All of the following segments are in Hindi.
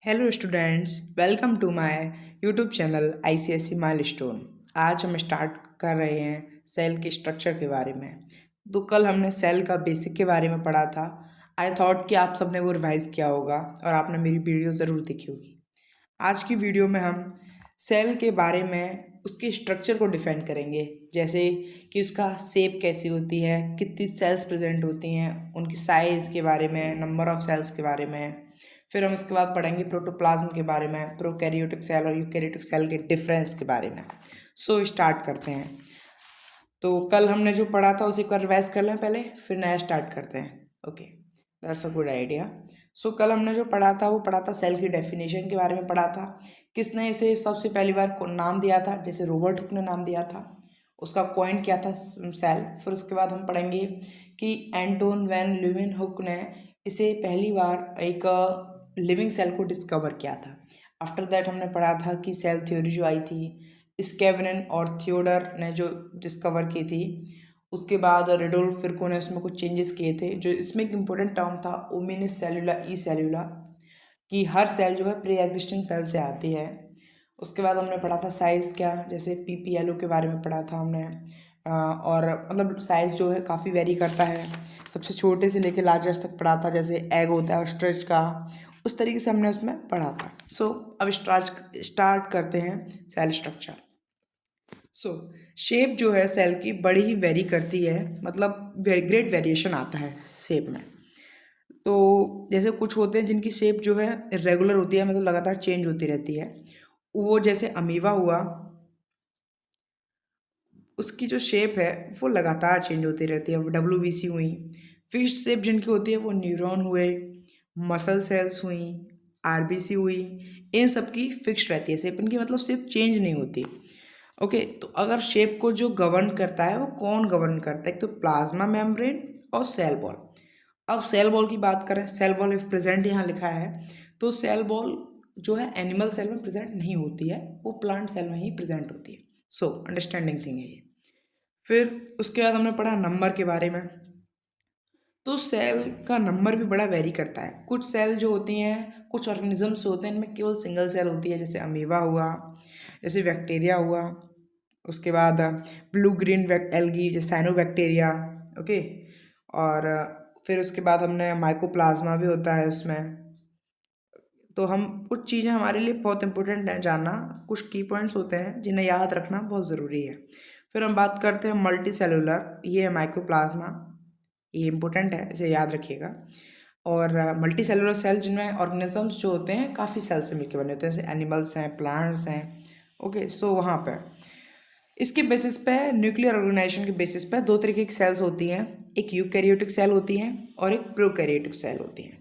Hello students, welcome to my YouTube channel ICSC milestone. आज हम स्टार्ट कर रहे हैं सेल के स्ट्रक्चर के बारे में। तो कल हमने सेल का बेसिक के बारे में पढ़ा था। आई थॉट कि आप सबने वो रिवाइज किया होगा और आपने मेरी वीडियो ज़रूर देखी होगी। आज की वीडियो में हम सेल के बारे में उसके स्ट्रक्चर को डिफाइन करेंगे, जैसे कि उसका शेप कैसी होती है, कितनी सेल्स प्रेजेंट होती हैं, उनकी साइज़ के बारे में, नंबर ऑफ सेल्स के बारे में। फिर हम उसके बाद पढ़ेंगे प्रोटोप्लाज्म के बारे में, प्रोकैरियोटिक सेल और यूकैरियोटिक सेल के डिफरेंस के बारे में। सो स्टार्ट करते हैं। तो कल हमने जो पढ़ा था उसे एक बार रिवाइज कर लें पहले, फिर नया स्टार्ट करते हैं। Okay, that's a good idea. So कल हमने जो पढ़ा था वो पढ़ा था सेल की डेफिनेशन के बारे में पढ़ा था। किसने इसे सबसे पहली बार नाम दिया था? जैसे रॉबर्ट हुक ने नाम दिया था, उसका पॉइंट क्या था? सेल। फिर उसके बाद हम पढ़ेंगे कि एंटोन वैन ल्यूवेनहुक ने इसे पहली बार एक लिविंग सेल को डिस्कवर किया था। आफ्टर दैट हमने पढ़ा था कि सेल थ्योरी जो आई थी स्केवनेन और थियोडर ने जो डिस्कवर की थी। उसके बाद रेडोल्फ फिरको ने उसमें कुछ चेंजेस किए थे। जो इसमें एक इम्पोर्टेंट टर्म था ओमिनिस सेलुला ई सेलुला, कि हर सेल जो है प्री एग्जिस्टिंग सेल से आती है। उसके बाद हमने पढ़ा था साइज़ क्या, जैसे पीपीएलओ के बारे में पढ़ा था हमने। और मतलब साइज़ जो है काफ़ी वेरी करता है, सबसे छोटे से लेके लार्जेस्ट तक पढ़ा था, जैसे एग होता है ऑस्ट्रिच का, उस तरीके से हमने उसमें पढ़ा था। सो अब स्टार्ट करते हैं सेल स्ट्रक्चर। सो शेप जो है सेल की बड़ी ही वेरी करती है, मतलब ग्रेट वेरिएशन आता है शेप में। तो जैसे कुछ होते हैं जिनकी शेप जो है इरेगुलर होती है, मतलब लगातार चेंज होती रहती है। वो जैसे अमीबा हुआ, उसकी जो शेप है वो लगातार चेंज होती रहती है। वो डब्ल्यूबीसी हुई। फिक्स्ड शेप जिनकी होती है वो न्यूरॉन हुए, मसल सेल्स हुई, आरबीसी हुई। इन सब की फिक्स्ड रहती है शेप, इनकी मतलब शेप चेंज नहीं होती। ओके, तो अगर शेप को जो गवर्न करता है वो कौन गवर्न करता है? एक तो प्लाज्मा मेम्ब्रेन और सेल वॉल। अब सेल वॉल की बात करें, सेल वॉल इफ प्रेजेंट यहाँ लिखा है, तो सेल वॉल जो है एनिमल सेल में प्रेजेंट नहीं होती है, वो प्लांट सेल में ही प्रेजेंट होती है। सो अंडरस्टैंडिंग थिंग है ये। फिर उसके बाद हमने पढ़ा नंबर के बारे में। तो सेल का नंबर भी बड़ा वेरी करता है। कुछ सेल जो होती हैं, कुछ ऑर्गेनिजम्स होते हैं, इनमें केवल सिंगल सेल होती है, जैसे अमीबा हुआ, जैसे बैक्टीरिया हुआ। उसके बाद ब्लू ग्रीन एल्गी जैसे साइनोबैक्टीरिया। ओके, और फिर उसके बाद हमने माइकोप्लाज्मा भी होता है उसमें। तो हम कुछ चीज़ें हमारे लिए बहुत इंपॉर्टेंट हैं जानना, कुछ की पॉइंट्स होते हैं जिन्हें याद रखना बहुत ज़रूरी है। फिर हम बात करते हैं मल्टी सेलुलर, ये है माइकोप्लाज्मा, ये इंपॉर्टेंट है, इसे याद रखिएगा। और मल्टी सेलुलर सेल जिनमें ऑर्गेनिजम्स जो होते हैं काफ़ी सेल से मिलकर बने होते हैं, जैसे एनिमल्स हैं, प्लांट्स हैं। ओके, सो वहाँ पर इसके बेसिस पे, न्यूक्लियर ऑर्गेनाइजेशन के बेसिस पे दो तरीके की सेल्स होती हैं। एक यूकैरियोटिक सेल होती हैं और एक प्रोकैरियोटिक सेल होती हैं।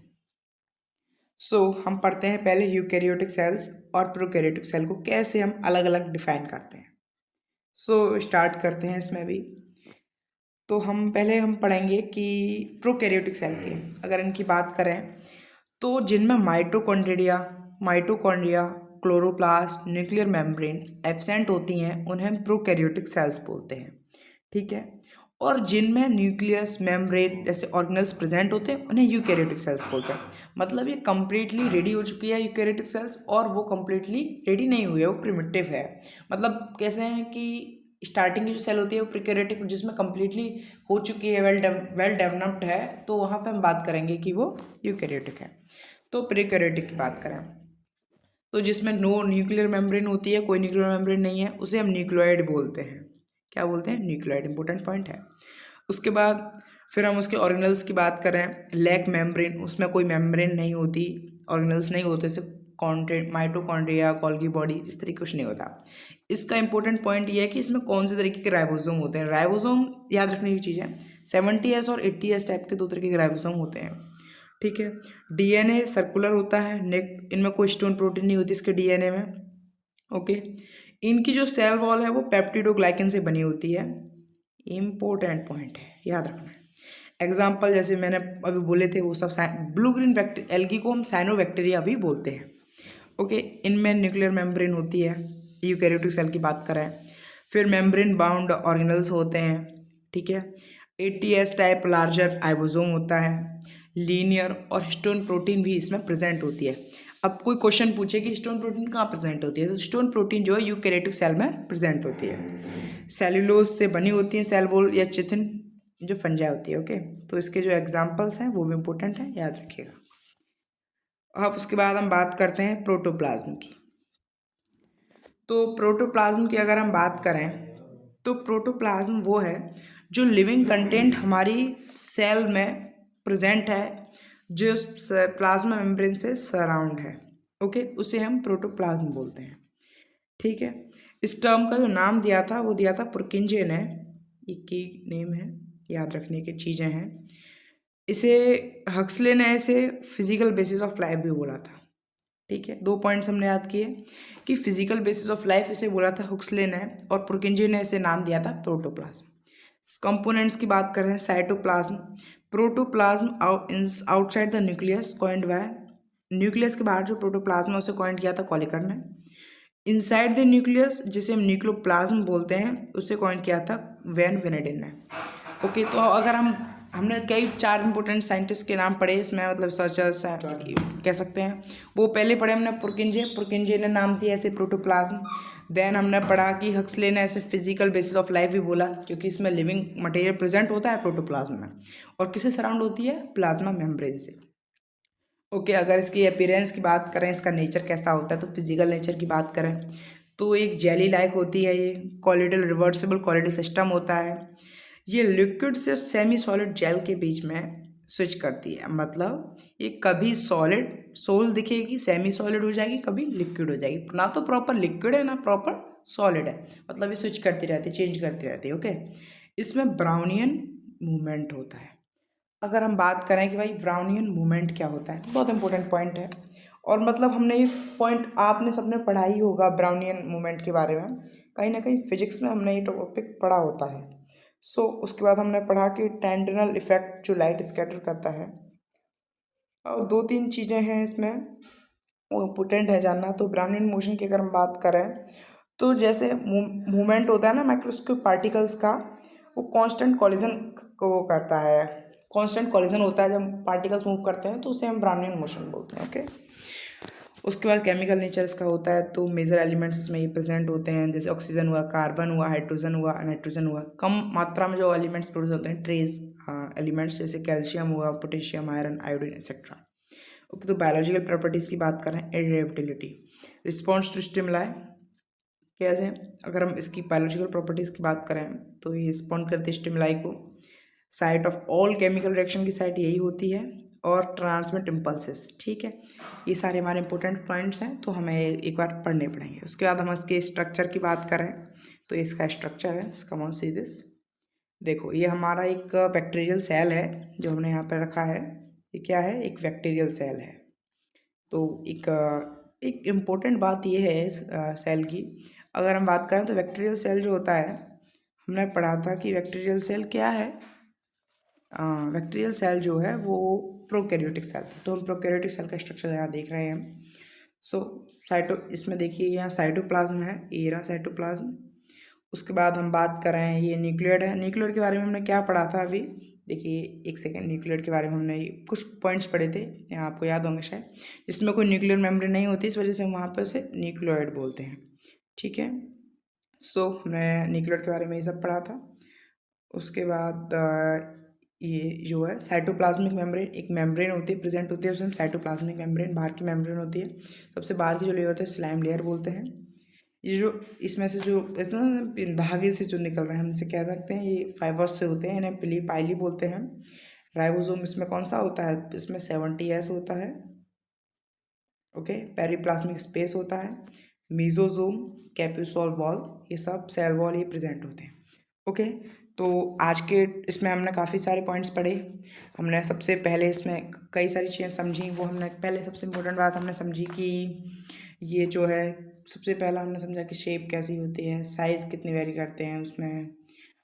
हम पढ़ते हैं पहले यूकैरियोटिक सेल्स और प्रोकैरियोटिक सेल को कैसे हम अलग अलग डिफाइन करते हैं। स्टार्ट करते हैं इसमें भी। तो हम पढ़ेंगे कि प्रोकैरियोटिक सेल की अगर इनकी बात करें, तो जिनमें mitochondria, chloroplast, nuclear membrane absent होती हैं, उन्हें हम प्रोकैरियोटिक सेल्स बोलते हैं। ठीक है। और जिनमें न्यूक्लियस मेम्ब्रेन जैसे ऑर्गेनल्स प्रेजेंट होते हैं, उन्हें यूकैरियोटिक सेल्स बोलते हैं। मतलब ये कम्प्लीटली रेडी हो चुकी है यूकैरियोटिक सेल्स, और वो कम्प्लीटली रेडी नहीं हुई है, वो प्रिमिटिव है। मतलब कैसे हैं कि स्टार्टिंग की जो सेल होती है वो प्रोकैरियोटिक, जिसमें कम्प्लीटली हो चुकी है, वेल डेवलप्ड है, तो वहाँ पे हम बात करेंगे कि वो यूकैरियोटिक है। तो प्रोकैरियोटिक की बात करें, तो जिसमें नो न्यूक्लियर मेम्ब्रेन होती है, कोई न्यूक्लियर मेम्ब्रेन नहीं है, उसे हम न्यूक्लियोइड बोलते हैं। क्या बोलते हैं? न्यूक्लियोइड। इंपॉर्टेंट पॉइंट है। उसके बाद फिर हम उसके ऑर्गेनल्स की बात करें, लैक मेम्ब्रेन, उसमें कोई मेम्ब्रेन नहीं होती, ऑर्गेनल्स नहीं होते, सिर्फ कॉन्टेंट माइटोकॉन्ड्रिया, गोल्गी बॉडी, इस तरीके कुछ नहीं होता। इसका इंपॉर्टेंट पॉइंट ये है कि इसमें कौन से तरीके के राइबोसोम होते हैं। राइबोसोम याद रखने की चीज़ है, 70S और 80S टाइप के दो तरीके के राइबोसोम होते हैं। ठीक है। डीएनए सर्कुलर होता है, नेक इनमें कोई स्टोन प्रोटीन नहीं होती इसके डीएनए में। ओके, इनकी जो सेल वॉल है वो पेप्टिडोग्लाइकन से बनी होती है। इम्पोर्टेंट पॉइंट है, याद रखना है। एग्जाम्पल जैसे मैंने अभी बोले थे वो सब, ब्लू ग्रीन एल्गी को हम साइनोबैक्टीरिया भी बोलते हैं। ओके, इनमें न्यूक्लियर मेम्ब्रेन होती है, यूकैरियोटिक सेल की बात करें। फिर मेम्ब्रेन बाउंड ऑर्गेनल्स होते हैं। ठीक है। 80S टाइप लार्जर आइबोसोम होता है। लीनियर और हिस्टोन प्रोटीन भी इसमें प्रेजेंट होती है। अब कोई क्वेश्चन पूछे कि स्टोन प्रोटीन कहाँ प्रेजेंट होती है, तो स्टोन प्रोटीन जो है यूकैरियोटिक सेल में प्रेजेंट होती है। सेल्यूलोज से बनी होती है सेल वॉल या चिथिन जो फंजाई होती है। ओके, तो इसके जो एग्जांपल्स हैं वो भी इंपॉर्टेंट है, याद रखिएगा। अब उसके बाद हम बात करते हैं प्रोटोप्लाज्म की। तो प्रोटोप्लाज्म की अगर हम बात करें तो प्रोटोप्लाज्म वो है जो लिविंग कंटेंट हमारी सेल में प्रेजेंट है, जो प्लाज्मा मेम्ब्रेन से सराउंड है। ओके, उसे हम प्रोटोप्लाज्म बोलते हैं। ठीक है, इस टर्म का जो नाम दिया था वो दिया था पुरकिंजे ने, एक की नेम है, याद रखने की चीज़ें हैं। इसे हक्सले ने इसे फिजिकल बेसिस ऑफ लाइफ भी बोला था। ठीक है, 2 पॉइंट्स हमने याद किए कि फिजिकल बेसिस ऑफ लाइफ इसे बोला था हुक्सले ने, और पुरकिंजे ने इसे नाम दिया था प्रोटोप्लाज्म। कंपोनेंट्स की बात करें, cytoplasm, protoplasm outside the nucleus coined by, nucleus के बाहर जो प्रोटोप्लाज्म है उसे कॉइंड किया था कॉलिकर ने। इनसाइड द न्यूक्लियस जिसे हम न्यूक्लियोप्लाज्म बोलते हैं उसे कॉइंड किया था वैन वेनेडिन ने। ओके, तो अगर हमने कई 4 इंपॉर्टेंट साइंटिस्ट के नाम पढ़े इसमें, मतलब सर्चर्स कह सकते हैं। वो पहले पढ़े हमने पुरकिंजे ने नाम दिया ऐसे प्रोटोप्लाज्म। देन हमने पढ़ा कि हक्सले ने ऐसे फिजिकल बेसिस ऑफ लाइफ भी बोला, क्योंकि इसमें लिविंग मटेरियल प्रेजेंट होता है प्रोटोप्लाज्म में, और किसे सराउंड होती है, प्लाज्मा मेम्ब्रेन से। ओके, अगर इसकी अपीयरेंस की बात करें, इसका नेचर कैसा होता है, तो फिजिकल नेचर की बात करें तो एक जेली लाइक होती है, ये कॉलिडल रिवर्सिबल कॉलिडल सिस्टम होता है। ये लिक्विड से सेमी सॉलिड जेल के बीच में स्विच करती है, मतलब ये कभी सॉलिड सोल दिखेगी, सेमी सॉलिड हो जाएगी, कभी लिक्विड हो जाएगी, ना तो प्रॉपर लिक्विड है ना प्रॉपर सॉलिड है, मतलब ये स्विच करती रहती है, चेंज करती रहती है। ओके, इसमें ब्राउनियन मूवमेंट होता है। अगर हम बात करें कि भाई ब्राउनियन मूवमेंट क्या होता है, बहुत इंपॉर्टेंट पॉइंट है, और मतलब हमने ये पॉइंट आपने सबने पढ़ा ही होगा ब्राउनियन मूवमेंट के बारे में, कहीं ना कहीं फिजिक्स में हमने ये टॉपिक पढ़ा होता है। सो उसके बाद हमने पढ़ा कि टेंडनल इफेक्ट जो लाइट स्कैटर करता है, और 2-3 चीज़ें हैं इसमें वो इम्पोर्टेंट है जानना। तो ब्राउनियन मोशन की अगर हम बात करें तो जैसे मूवमेंट होता है ना माइक्रोस्कोपिक पार्टिकल्स का, वो कांस्टेंट कॉलिजन को वो करता है, कांस्टेंट कॉलिजन होता है जब पार्टिकल्स मूव करते हैं, तो उसे हम ब्राउनियन मोशन बोलते हैं। ओके, उसके बाद केमिकल नेचर इसका होता है, तो मेजर एलिमेंट्स इसमें ये प्रेजेंट होते हैं, जैसे ऑक्सीजन हुआ, कार्बन हुआ, हाइड्रोजन हुआ, नाइट्रोजन हुआ। कम मात्रा में जो एलिमेंट्स प्रोड्यूस होते हैं ट्रेस एलिमेंट्स, जैसे कैल्शियम हुआ, potassium, iron, iodine etcetera. Okay, तो बायोलॉजिकल प्रॉपर्टीज़ की बात करें, एडेप्टिबिलिटी, रिस्पॉन्स टू स्टिमुलाई, कैसे, अगर हम इसकी बायोलॉजिकल प्रॉपर्टीज़ की बात करें तो ये रिस्पॉन्ड करते हैं स्टिमुलाई को। Site of all chemical reaction की साइट यही होती है, और ट्रांसमिट इम्पल्सेस। ठीक है, ये सारे हमारे इंपॉर्टेंट पॉइंट्स हैं, तो हमें एक बार पढ़ने पड़ेंगे। उसके बाद हम इसके स्ट्रक्चर की बात करें तो इसका स्ट्रक्चर है, कम ऑन सी दिस। देखो, ये हमारा एक बैक्टीरियल सेल है जो हमने यहाँ पर रखा है। ये क्या है, एक बैक्टीरियल सेल है। तो एक इम्पोर्टेंट बात ये है इस सेल की, अगर हम बात करें तो बैक्टीरियल सेल जो होता है, हमने पढ़ा था कि बैक्टीरियल सेल क्या है, बैक्टीरियल सेल जो है वो प्रोकैरियोटिक सेल, तो हम प्रोकैरियोटिक सेल का स्ट्रक्चर यहाँ देख रहे हैं हम। सो साइटो, इसमें देखिए यहाँ साइटोप्लाज्म है, ये रहा साइटोप्लाज्म। उसके बाद हम बात करें, ये न्यूक्लियड है। न्यूक्लियड के बारे में हमने क्या पढ़ा था अभी, देखिए एक सेकेंड, न्यूक्लियड के बारे में हमने कुछ पॉइंट्स पढ़े थे, यहाँ आपको याद होंगे शायद, जिसमें कोई न्यूक्लियर मेम्ब्रेन नहीं होती, इस वजह से हम वहाँ पर उसे न्यूक्लियोइड बोलते हैं। ठीक है, सो हमने न्यूक्लियड के बारे में ये सब पढ़ा था। उसके बाद ये जो है साइटोप्लाज्मिक मेम्ब्रेन, एक मेम्ब्रेन होती है, प्रेजेंट होती है उसमें साइटोप्लाज्मिक मेम्ब्रेन, बाहर की मेम्ब्रेन होती है। सबसे बाहर की जो लेयर होती है स्लाइम लेयर बोलते हैं। ये जो इसमें से जो इस ना धागे से जो निकल रहे हैं, हम इसे कह सकते हैं ये फाइबर्स से होते हैं, इन्हें पिली पाइली बोलते हैं। राइबोसोम इसमें कौन सा होता है, इसमें 70S होता है। ओके, पेरिप्लाज्मिक स्पेस होता है, मीजोजोम, कैप्सूल वॉल, ये सब सेल वॉल ये प्रेजेंट होते हैं। ओके, तो आज के इसमें हमने काफ़ी सारे पॉइंट्स पढ़े। हमने सबसे पहले इसमें कई सारी चीज़ें समझी, वो हमने पहले सबसे इम्पोर्टेंट बात हमने समझी कि ये जो है, सबसे पहला हमने समझा कि शेप कैसी होती है, साइज़ कितनी वेरी करते हैं उसमें।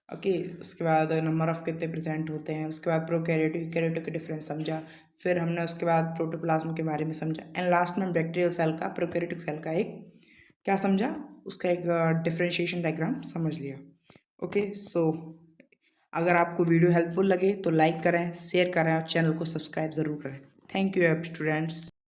ओके, उसके बाद नंबर ऑफ कितने प्रेजेंट होते हैं, उसके बाद प्रोकैरियोटिक यूकैरियोटिक के डिफरेंस समझा, फिर हमने उसके बाद प्रोटोप्लाज्म के बारे में समझा, एंड लास्ट में बैक्टीरियल सेल का, प्रोकैरियोटिक सेल का एक क्या समझा, उसका एक डिफरेंशिएशन डायग्राम समझ लिया। ओके, सो अगर आपको वीडियो हेल्पफुल लगे तो लाइक करें, शेयर करें और चैनल को सब्सक्राइब ज़रूर करें। Thank you students.